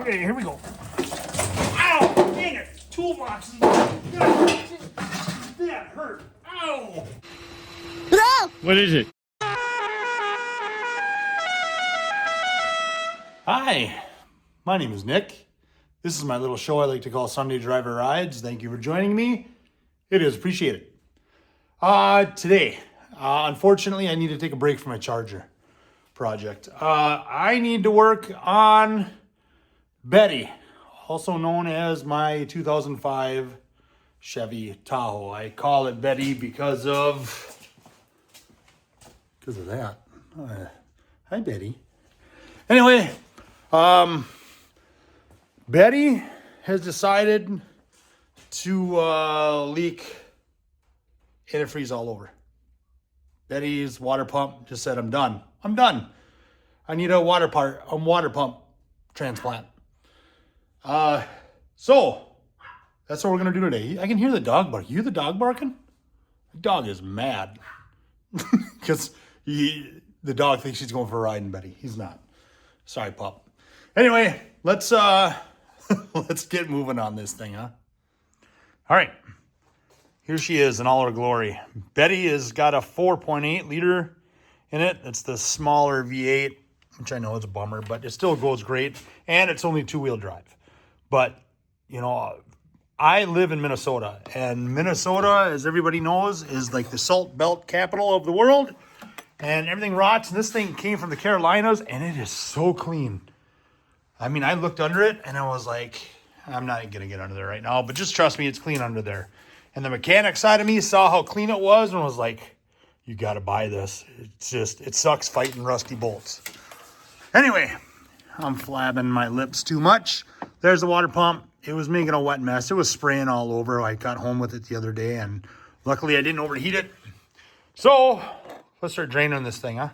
Okay, here we go. Ow! Dang it! Toolboxes. That hurt. Ow! What is it? Hi, my name is Nick. This is my little show I like to call Sunday Driver Rides. Thank you for joining me. It is appreciated. Today, unfortunately, I need to take a break from my charger project. I need to work on Betty, also known as my 2005 Chevy Tahoe. I call it Betty because of that. Hi, Betty. Anyway, Betty has decided to leak antifreeze all over. Betty's water pump just said, I'm done. I'm done. I need a water pump transplant. So that's what we're gonna do today. I can hear the dog bark. You hear the dog barking? The dog is mad because the dog thinks he's going for a ride in Betty. He's not. Sorry, pup. Anyway, let's get moving on this thing, huh? All right. Here she is in all her glory. Betty has got a 4.8 liter in it. It's the smaller V8, which I know is a bummer, but it still goes great. And it's only two-wheel drive. But, you know, I live in Minnesota. And Minnesota, as everybody knows, is like the salt belt capital of the world. And everything rots. And this thing came from the Carolinas, and it is so clean. I mean, I looked under it, and I was like, I'm not going to get under there right now. But just trust me, it's clean under there. And the mechanic side of me saw how clean it was and was like, you got to buy this. It's just, it sucks fighting rusty bolts. Anyway, I'm flabbing my lips too much. There's the water pump. It was making a wet mess. It was spraying all over. I got home with it the other day, and luckily I didn't overheat it. So let's start draining this thing, huh?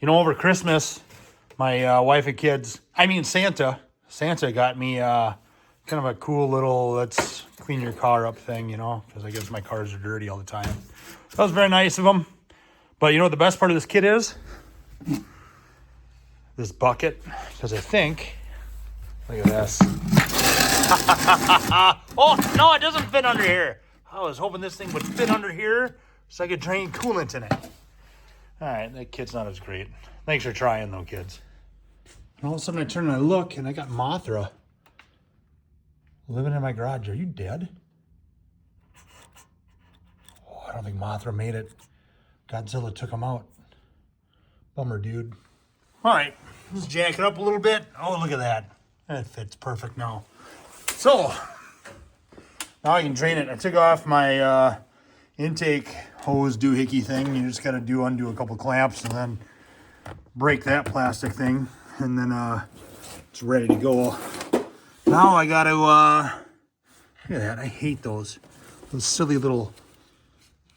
You know, over Christmas, my wife and kids, Santa got me kind of a cool little, let's clean your car up thing, you know, because I guess my cars are dirty all the time. That was very nice of them. But you know what the best part of this kit is? This bucket, because I think, look at this. Oh, no, it doesn't fit under here. I was hoping this thing would fit under here so I could drain coolant in it. All right, that kit's not as great. Thanks for trying, though, kids. And all of a sudden I turn and I look, and I got Mothra living in my garage. Are you dead? Oh, I don't think Mothra made it. Godzilla took him out. Bummer, dude. All right, let's jack it up a little bit. Oh, look at that. That fits perfect now. So, now I can drain it. I took off my intake hose doohickey thing. You just got to undo a couple clamps and then break that plastic thing. And then it's ready to go. Now I got to, look at that. I hate those silly little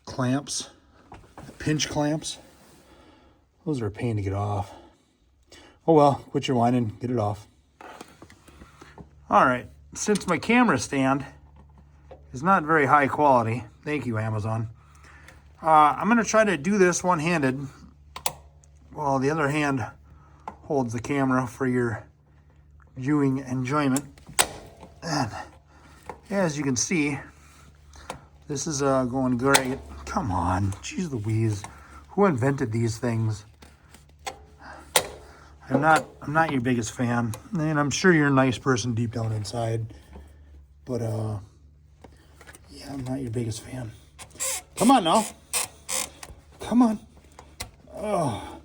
clamps, pinch clamps. Those are a pain to get off. Oh well, quit your whining, get it off. All right, since my camera stand is not very high quality, thank you, Amazon. I'm gonna try to do this one-handed while the other hand holds the camera for your viewing enjoyment. And as you can see, this is going great. Come on, geez Louise, who invented these things? I'm not your biggest fan, and I'm sure you're a nice person deep down inside, but yeah, I'm not your biggest fan. Come on now, come on. Oh,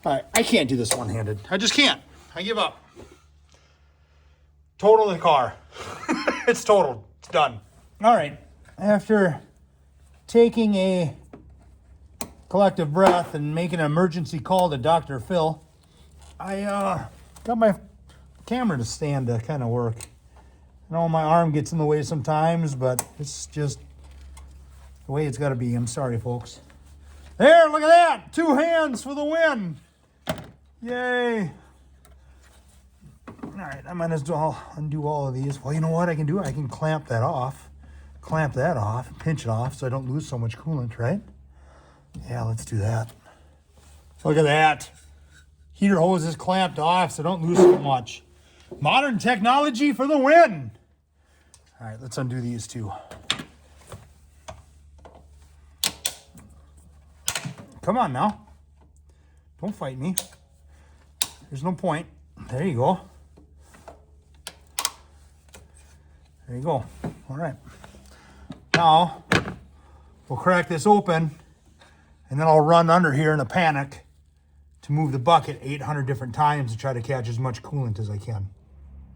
all right, I can't do this one-handed. I just can't. I give up. Total the car. It's totaled. It's done. All right. After taking a collective breath and making an emergency call to Dr. Phil, I got my camera to stand to kind of work. I know my arm gets in the way sometimes, but it's just the way it's got to be. I'm sorry, folks. There, look at that. 2 hands for the win. Yay. All right, I might as well undo all of these. Well, you know what I can do? I can clamp that off, pinch it off so I don't lose so much coolant, right? Yeah, let's do that. Look at that. Heater hose is clamped off so don't lose so much. Modern technology for the win. All right, let's undo these two. Come on now. Don't fight me. There's no point. There you go. There you go. All right. Now, we'll crack this open, and then I'll run under here in a panic to move the bucket 800 different times to try to catch as much coolant as I can.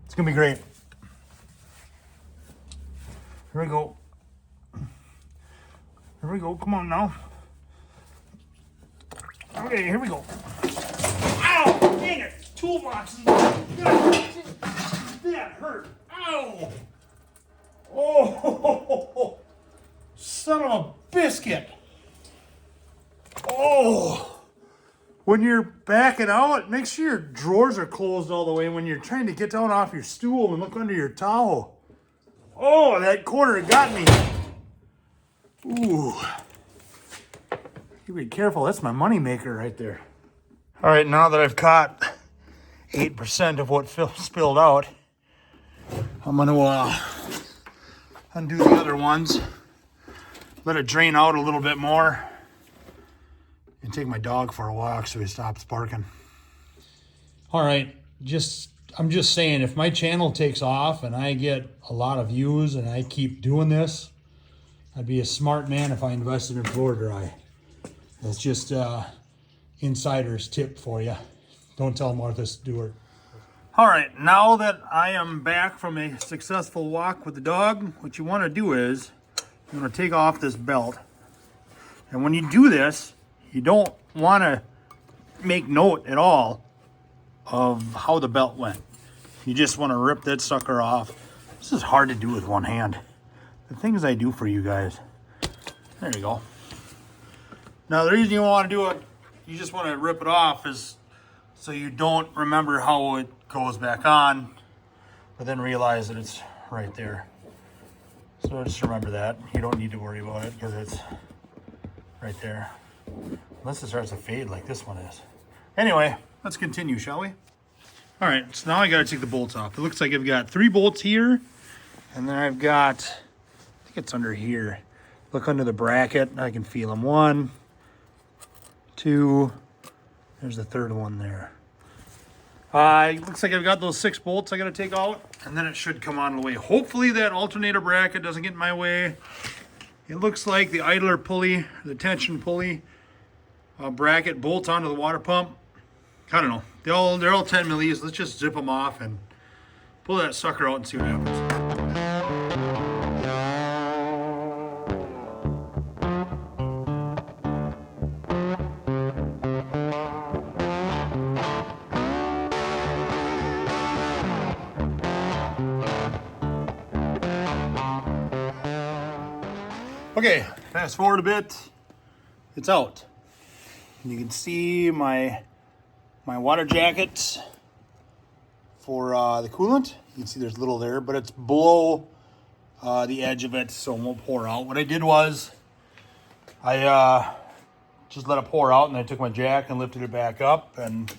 It's gonna be great. Here we go. Here we go. Come on now. Okay, here we go. Ow! Dang it! Toolboxes. That hurt. Ow! Oh! Son of a biscuit. Oh! When you're backing out, make sure your drawers are closed all the way when you're trying to get down off your stool and look under your towel. Oh, that corner got me. Ooh. You be careful, that's my money maker right there. All right, now that I've caught 8% of what spilled out, I'm gonna undo the other ones, let it drain out a little bit more, and take my dog for a walk so he stops barking. All right, I'm just saying, if my channel takes off and I get a lot of views and I keep doing this, I'd be a smart man if I invested in blower dry. That's just insider's tip for you. Don't tell Martha Stewart. All right, now that I am back from a successful walk with the dog, what you want to do is you want to take off this belt. And when you do this, you don't want to make note at all of how the belt went. You just want to rip that sucker off. This is hard to do with one hand. The things I do for you guys. There you go. Now the reason you want to do it, you just want to rip it off, is so you don't remember how it goes back on, but then realize that it's right there. So just remember that. You don't need to worry about it because it's right there. Unless it starts to fade like this one is. Anyway, let's continue, shall we? All right, so now I gotta take the bolts off. It looks like I've got 3 bolts here, and then I've got, I think it's under here. Look under the bracket, I can feel them. 1, 2, there's the 3rd one there. It looks like I've got those 6 bolts I gotta take out, and then it should come on the way. Hopefully that alternator bracket doesn't get in my way. It looks like the idler pulley, the tension pulley bracket bolts onto the water pump. I don't know. They're all 10 millis. Let's just zip them off and pull that sucker out and see what happens. Okay, fast forward a bit. It's out. And you can see my water jacket for the coolant. You can see there's a little there, but it's below the edge of it, so it won't pour out. What I did was I just let it pour out, and I took my jack and lifted it back up, and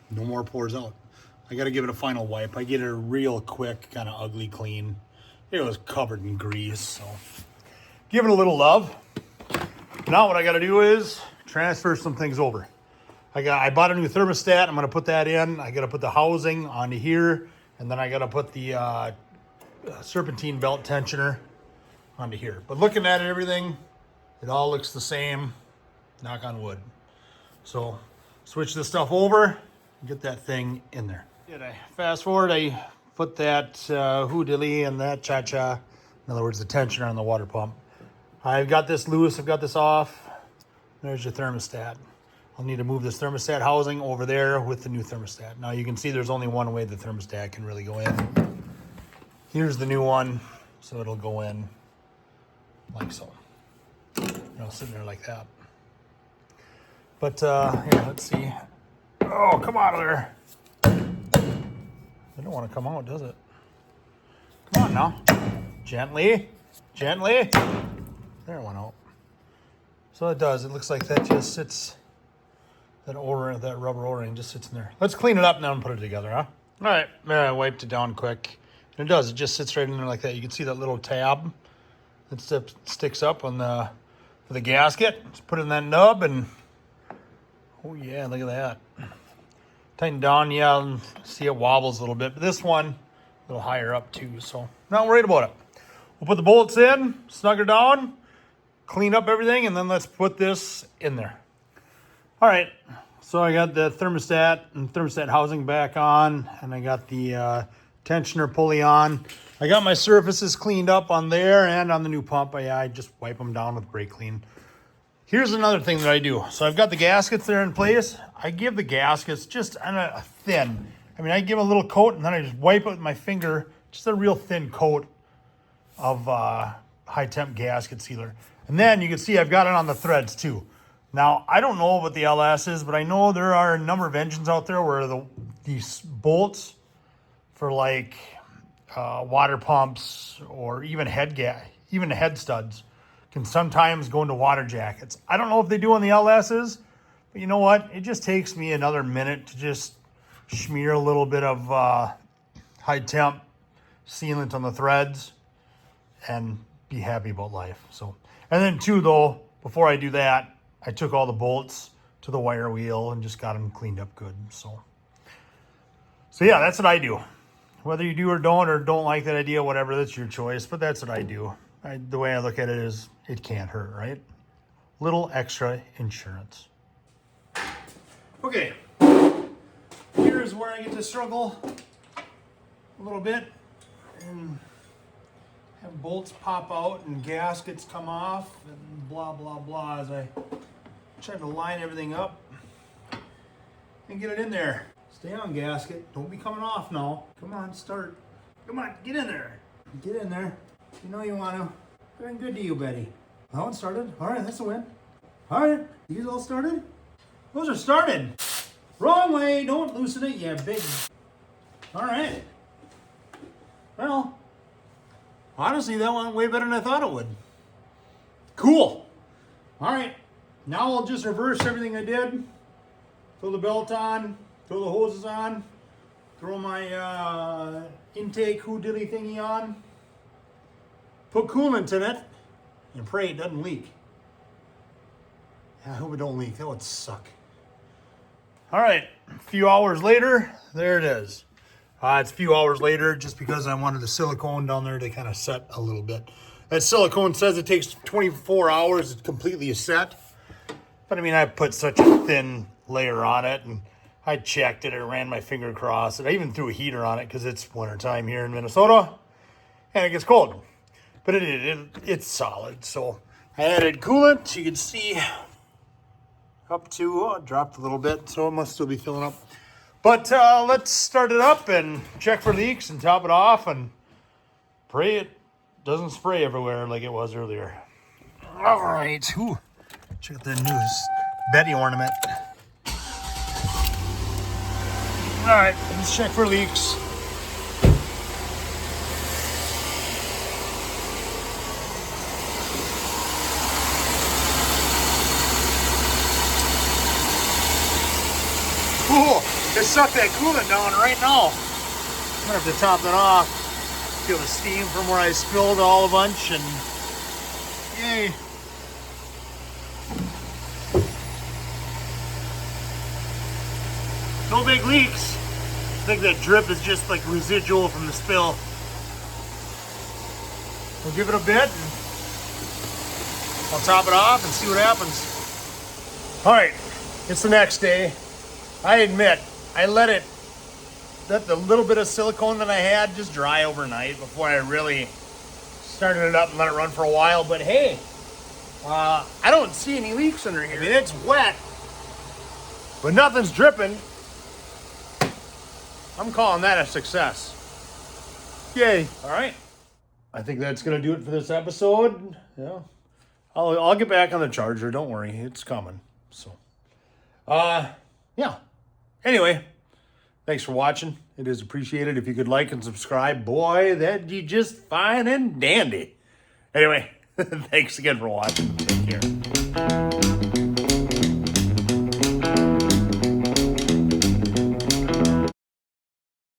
no more pours out. I got to give it a final wipe. I get it a real quick, kind of ugly clean. It was covered in grease, so give it a little love. Now what I got to do is transfer some things over. I bought a new thermostat. I'm going to put that in. I got to put the housing onto here, and then I got to put the serpentine belt tensioner onto here. But looking at it, everything, it all looks the same. Knock on wood. So switch this stuff over and get that thing in there. Fast forward, I put that hoodilly and that cha-cha, in other words, the tensioner on the water pump. I've got this loose, I've got this off. There's your thermostat. I'll need to move this thermostat housing over there with the new thermostat. Now you can see there's only one way the thermostat can really go in. Here's the new one, so it'll go in like so. Sitting there like that. But here, let's see. Oh, come out of there. It don't want to come out, does it? Come on now. Gently, gently. There it went out. So it does. It looks like that just sits, that rubber O-ring just sits in there. Let's clean it up now and put it together, huh? All right, I wiped it down quick. And it does. It just sits right in there like that. You can see that little tab that sticks up on the gasket. Just put it in that nub and oh yeah, look at that. Tighten down, yeah, and see it wobbles a little bit. But this one, a little higher up too, so not worried about it. We'll put the bolts in, snug her down, clean up everything, and then let's put this in there. All right, so I got the thermostat and thermostat housing back on, and I got the tensioner pulley on. I got my surfaces cleaned up on there and on the new pump. I just wipe them down with brake clean. Here's another thing that I do. So I've got the gaskets there in place. I give the gaskets just on a thin. I mean, I give a little coat and then I just wipe it with my finger, just a real thin coat of high temp gasket sealer. And then you can see I've got it on the threads too. Now, I don't know what the LS is, but I know there are a number of engines out there where these bolts for like water pumps or even head studs can sometimes go into water jackets. I don't know if they do on the LS's, but you know what? It just takes me another minute to just smear a little bit of high temp sealant on the threads and be happy about life. So, and then too though, before I do that, I took all the bolts to the wire wheel and just got them cleaned up good. So yeah, that's what I do. Whether you do or don't like that idea, whatever, that's your choice. But that's what I do. The way I look at it is it can't hurt, right? Little extra insurance. Okay. Here's where I get to struggle a little bit and have bolts pop out and gaskets come off and blah, blah, blah as I try to line everything up and get it in there. Stay on, gasket. Don't be coming off now. Come on, start. Come on, get in there. Get in there. You know you want to. Doing good to you, Betty. That one started. All right, that's a win. All right, these all started? Those are started. Wrong way. Don't loosen it, you big. All right. Well, honestly, that went way better than I thought it would. Cool. All right. Now I'll just reverse everything I did. Throw the belt on. Throw the hoses on, throw my intake hoodilly thingy on, put coolant in it, and pray it doesn't leak. Yeah, I hope it don't leak. That would suck. All right, a few hours later, there it is. It's a few hours later just because I wanted the silicone down there to kind of set a little bit. That silicone says it takes 24 hours to completely set. But I mean, I put such a thin layer on it and I checked it. I ran my finger across it. I even threw a heater on it because it's wintertime here in Minnesota and it gets cold. But it's solid. So I added coolant. You can see up to, it dropped a little bit, so it must still be filling up. But let's start it up and check for leaks and top it off and pray it doesn't spray everywhere like it was earlier. All right. Ooh. Check out the new Betty ornament. All right, let's check for leaks. Cool. Just suck that coolant down right now. I'm gonna have to top that off. Feel the steam from where I spilled all a bunch and yay. No big leaks. I think that drip is just like residual from the spill. We'll give it a bit and I'll top it off and see what happens. All right, it's the next day. I admit, I let the little bit of silicone that I had just dry overnight before I really started it up and let it run for a while. But hey, I don't see any leaks under here. I mean, it's wet, but nothing's dripping. I'm calling that a success. Yay. All right. I think that's going to do it for this episode. Yeah. I'll get back on the charger. Don't worry. It's coming. So, yeah. Anyway, thanks for watching. It is appreciated if you could like and subscribe. Boy, that'd be just fine and dandy. Anyway, thanks again for watching. Take care.